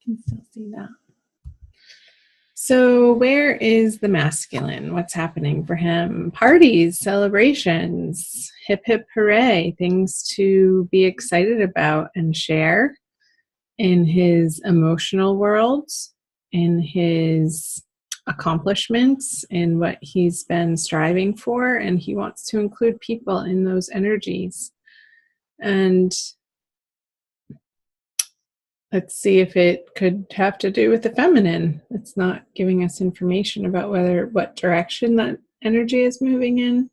can still see that. So where is the masculine? What's happening for him? Parties, celebrations, hip hip hooray, things to be excited about and share in his emotional world, in his accomplishments, in what he's been striving for, and he wants to include people in those energies. And let's see if it could have to do with the feminine. It's not giving us information about what direction that energy is moving in.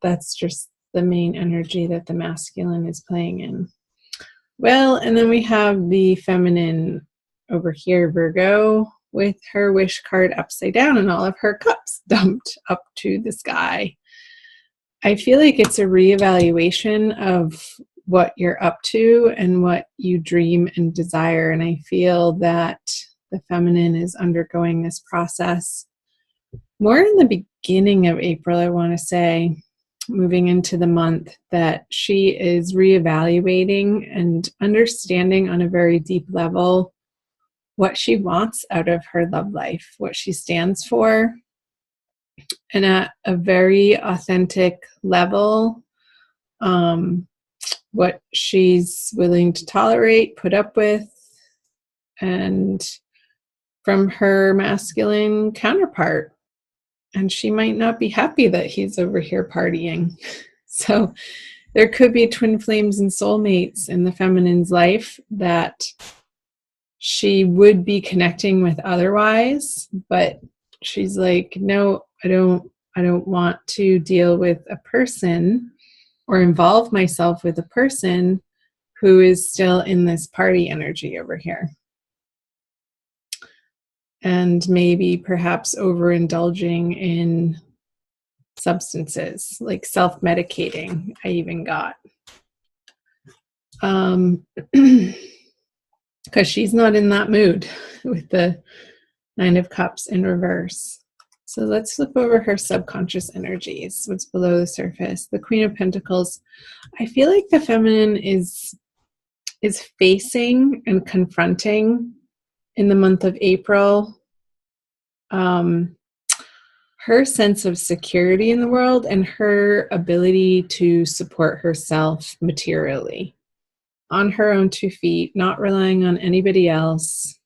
That's just the main energy that the masculine is playing in. Well, and then we have the feminine over here, Virgo, with her wish card upside down and all of her cups dumped up to the sky. I feel like it's a reevaluation of what you're up to and what you dream and desire. And I feel that the feminine is undergoing this process more in the beginning of April, I want to say, moving into the month, that she is reevaluating and understanding on a very deep level what she wants out of her love life, what she stands for, and at a very authentic level, what she's willing to tolerate, put up with, and from her masculine counterpart. And she might not be happy that he's over here partying. So there could be twin flames and soulmates in the feminine's life that she would be connecting with otherwise, but she's like, no, I don't want to deal with a person or involve myself with a person who is still in this party energy over here. And maybe perhaps overindulging in substances, like self-medicating, I even got. Because she's not in that mood with the Nine of Cups in reverse. So let's flip over her subconscious energies, what's below the surface. The Queen of Pentacles. I feel like the feminine is facing and confronting in the month of April her sense of security in the world and her ability to support herself materially on her own 2 feet, not relying on anybody else,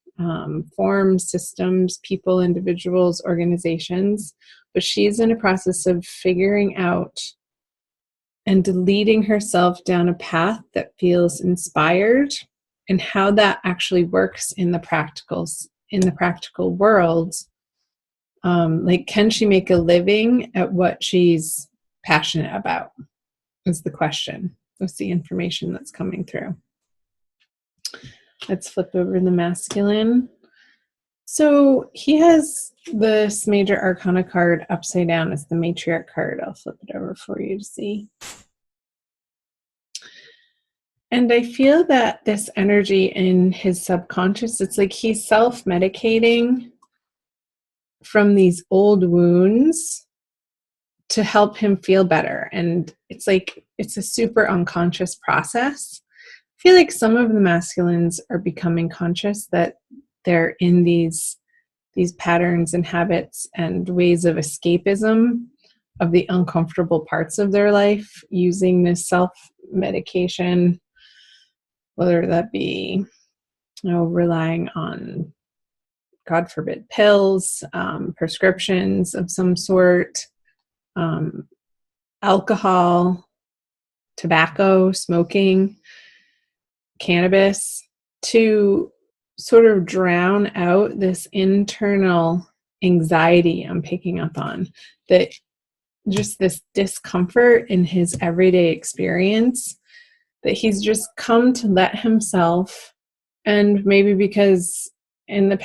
forms, systems, people, individuals, organizations. But she's in a process of figuring out and leading herself down a path that feels inspired, and how that actually works in the practical world. Like, can she make a living at what she's passionate about is the question. That's the information that's coming through. Let's flip over the masculine. So he has this major arcana card upside down as the matriarch card. I'll flip it over for you to see. And I feel that this energy in his subconscious, it's like he's self-medicating from these old wounds to help him feel better. And it's like, it's a super unconscious process. I feel like some of the masculines are becoming conscious that they're in these patterns and habits and ways of escapism of the uncomfortable parts of their life, using this self-medication, whether that be, relying on, God forbid, pills, prescriptions of some sort, alcohol, tobacco, smoking, cannabis, to sort of drown out this internal anxiety I'm picking up on, that just this discomfort in his everyday experience that he's just come to let himself, and maybe because in his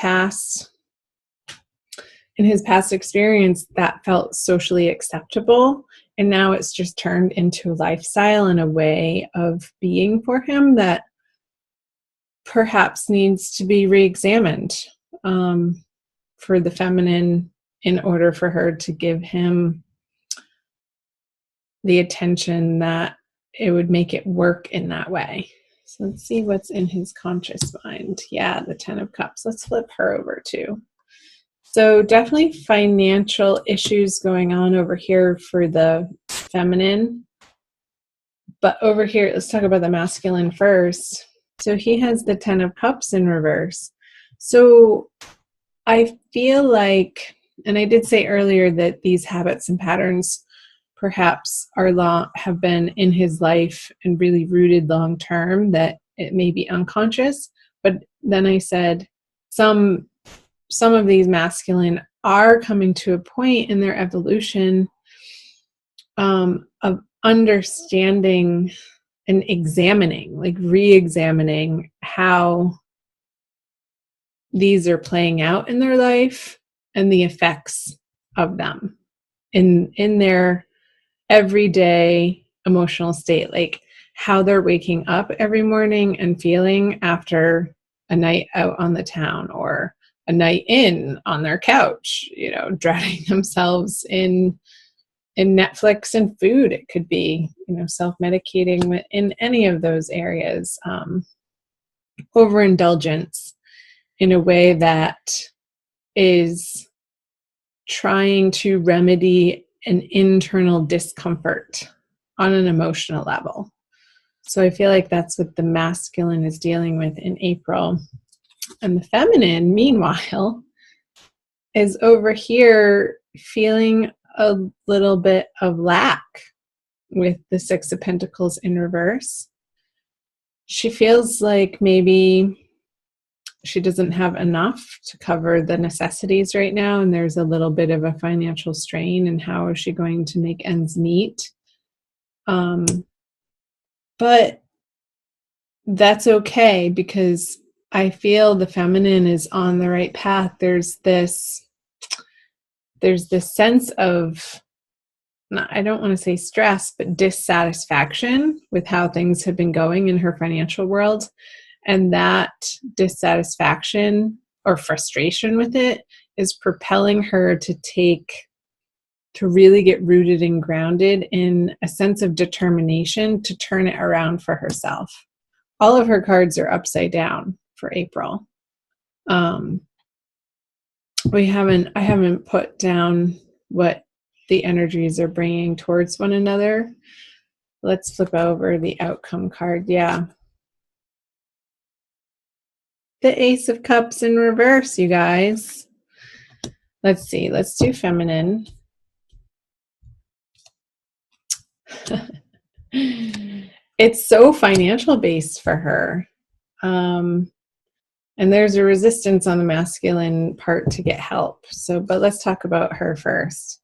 past experience that felt socially acceptable, and now it's just turned into a lifestyle and a way of being for him that perhaps needs to be re-examined for the feminine, in order for her to give him the attention that it would make it work in that way. So let's see what's in his conscious mind. Yeah, the 10 of Cups. Let's flip her over too. So definitely financial issues going on over here for the feminine. But over here, let's talk about the masculine first. So he has the 10 of Cups in reverse. So I feel like, and I did say earlier that these habits and patterns perhaps have been in his life and really rooted long term, that it may be unconscious. But then I said some of these masculine are coming to a point in their evolution of understanding and examining, like re-examining how these are playing out in their life and the effects of them in their everyday emotional state, like how they're waking up every morning and feeling after a night out on the town or a night in on their couch, drowning themselves in Netflix and food. It could be, self-medicating in any of those areas, overindulgence in a way that is trying to remedy an internal discomfort on an emotional level. So I feel like that's what the masculine is dealing with in April. And the feminine, meanwhile, is over here feeling a little bit of lack with the 6 of Pentacles in reverse. She feels like maybe she doesn't have enough to cover the necessities right now, and there's a little bit of a financial strain, and how is she going to make ends meet? But that's okay, because I feel the feminine is on the right path. There's this sense of, I don't want to say stress, but dissatisfaction with how things have been going in her financial world. And that dissatisfaction or frustration with it is propelling her to really get rooted and grounded in a sense of determination to turn it around for herself. All of her cards are upside down for April. I haven't put down what the energies are bringing towards one another. Let's flip over the outcome card. Yeah. The Ace of Cups in reverse, you guys. Let's see. Let's do feminine. It's so financial based for her. And there's a resistance on the masculine part to get help. But let's talk about her first.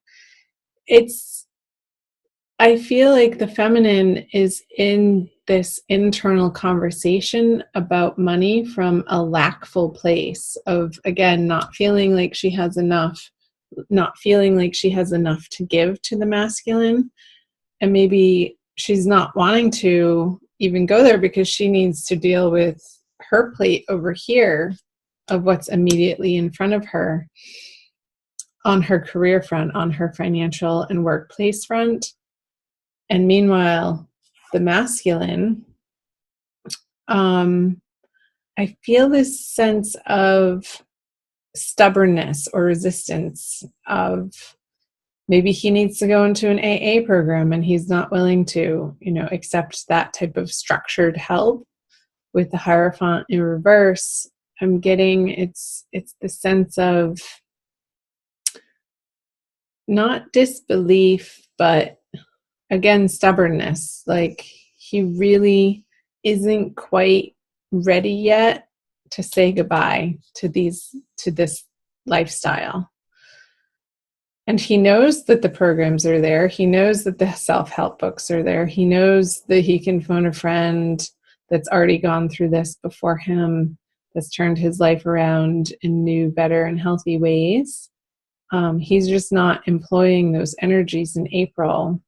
I feel like the feminine is in this internal conversation about money from a lackful place of, again, not feeling like she has enough to give to the masculine. And maybe she's not wanting to even go there because she needs to deal with her plate over here of what's immediately in front of her on her career front, on her financial and workplace front. And meanwhile, the masculine, I feel this sense of stubbornness or resistance of maybe he needs to go into an AA program and he's not willing to, accept that type of structured help. With the Hierophant in reverse, I'm getting it's the sense of not disbelief, but again, stubbornness. Like he really isn't quite ready yet to say goodbye to this lifestyle. And he knows that the programs are there. He knows that the self-help books are there. He knows that he can phone a friend that's already gone through this before him, that's turned his life around in new, better, and healthy ways. He's just not employing those energies in April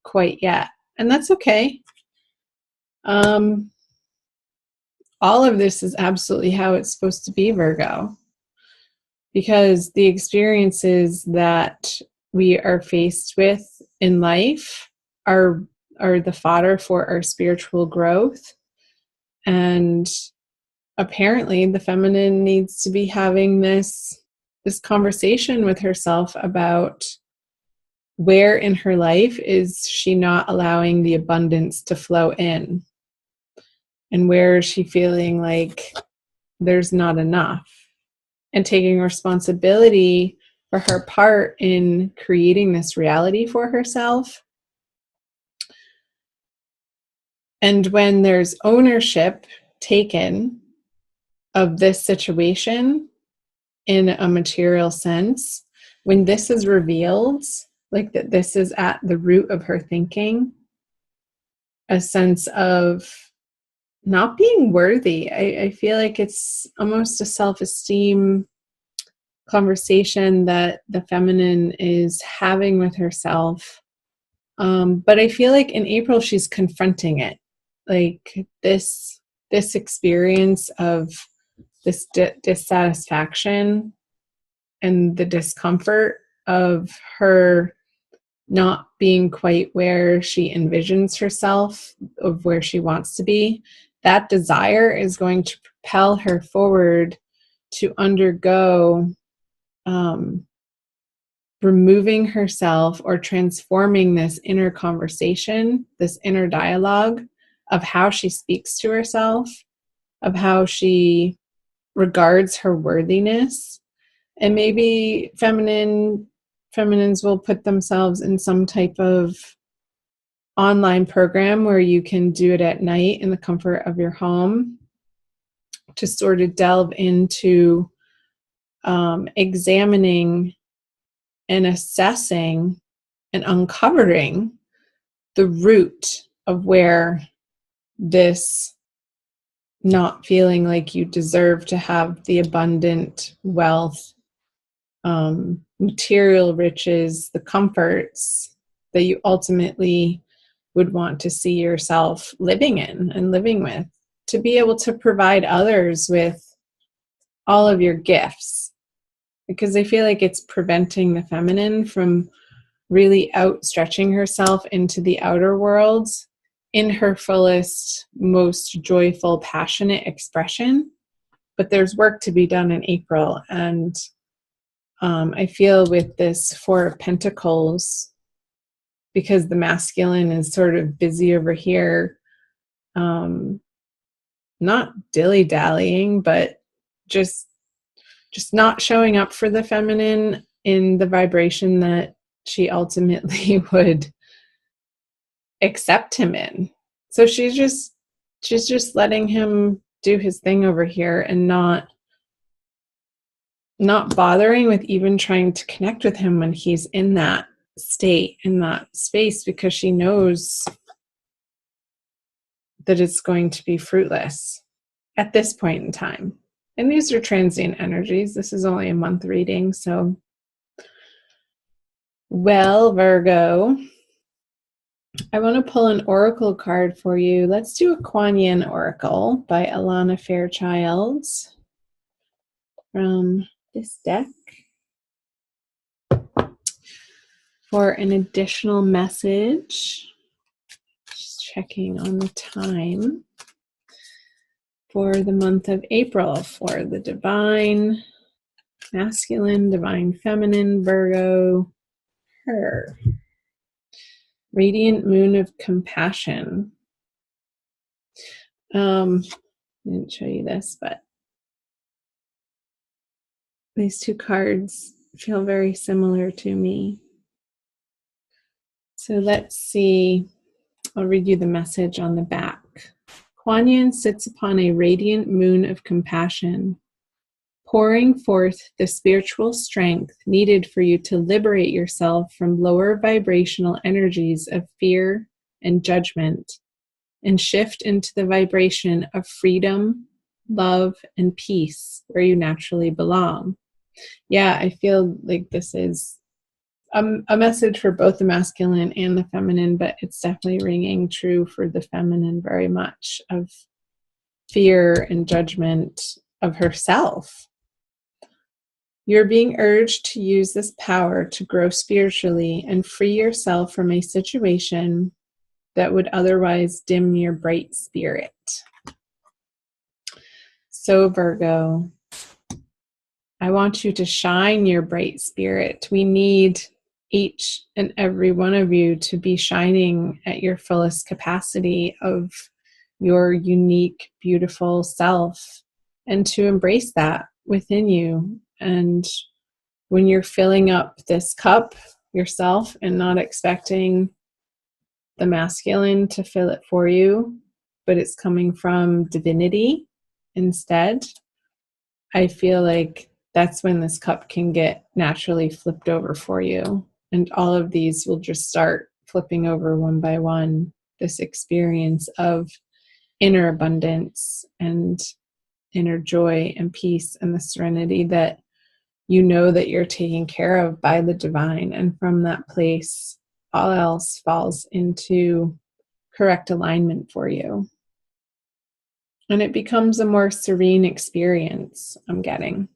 quite yet. And that's okay. All of this is absolutely how it's supposed to be, Virgo. Because the experiences that we are faced with in life are the fodder for our spiritual growth. And apparently the feminine needs to be having this conversation with herself about where in her life is she not allowing the abundance to flow in, and where is she feeling like there's not enough, and taking responsibility for her part in creating this reality for herself. And when there's ownership taken of this situation in a material sense, when this is revealed, like that this is at the root of her thinking, a sense of not being worthy. I feel like it's almost a self-esteem conversation that the feminine is having with herself. But I feel like in April, she's confronting it. Like this experience of this dissatisfaction and the discomfort of her not being quite where she envisions herself, of where she wants to be, that desire is going to propel her forward to undergo removing herself or transforming this inner conversation, this inner dialogue of how she speaks to herself, of how she regards her worthiness. And maybe feminines will put themselves in some type of online program where you can do it at night in the comfort of your home to sort of delve into examining and assessing and uncovering the root of where this not feeling like you deserve to have the abundant wealth, material riches, the comforts that you ultimately would want to see yourself living in and living with, to be able to provide others with all of your gifts. Because I feel like it's preventing the feminine from really outstretching herself into the outer world in her fullest, most joyful, passionate expression. But there's work to be done in April. And I feel with this Four of Pentacles, because the masculine is sort of busy over here, not dilly-dallying, but just not showing up for the feminine in the vibration that she ultimately would accept him in. So she's just letting him do his thing over here and not bothering with even trying to connect with him when he's in that state, in that space, because she knows that it's going to be fruitless at this point in time. And these are transient energies. This is only a month reading. So, well, Virgo, I want to pull an oracle card for you. Let's do a Kuan Yin oracle by Alana Fairchild from this deck for an additional message. Just checking on the time for the month of April for the divine masculine, divine feminine, Virgo, her. Radiant moon of compassion. I didn't show you this, but these two cards feel very similar to me. So let's see. I'll read you the message on the back. Kuan Yin sits upon a radiant moon of compassion, pouring forth the spiritual strength needed for you to liberate yourself from lower vibrational energies of fear and judgment and shift into the vibration of freedom, love, and peace where you naturally belong. Yeah, I feel like this is a message for both the masculine and the feminine, but it's definitely ringing true for the feminine very much, of fear and judgment of herself. You're being urged to use this power to grow spiritually and free yourself from a situation that would otherwise dim your bright spirit. So, Virgo, I want you to shine your bright spirit. We need each and every one of you to be shining at your fullest capacity of your unique, beautiful self, and to embrace that within you. And when you're filling up this cup yourself and not expecting the masculine to fill it for you, but it's coming from divinity instead, I feel like that's when this cup can get naturally flipped over for you. And all of these will just start flipping over one by one. This experience of inner abundance and inner joy and peace and the serenity that you know that you're taken care of by the divine. And from that place, all else falls into correct alignment for you. And it becomes a more serene experience, I'm getting.